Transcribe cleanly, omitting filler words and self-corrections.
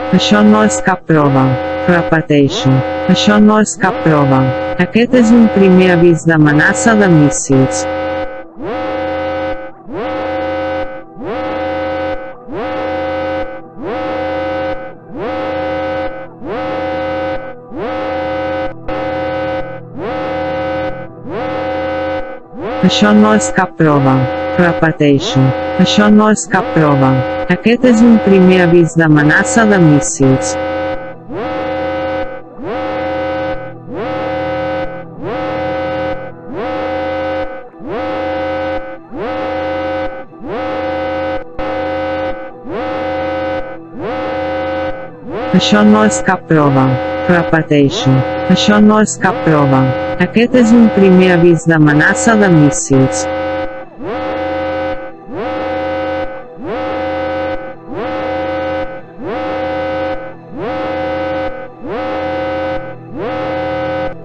Això no és cap prova. Repeteixo. Això no és cap prova. Aquest és un primer avís d'amenaça de míssils. Això no és cap prova. Repeteixo. Això no és cap prova. Aquest és un primer avís d'amenaça de míssils. Això no és cap prova. Repeteixo. Això no és cap prova. Aquest és un primer avís d'amenaça de míssils.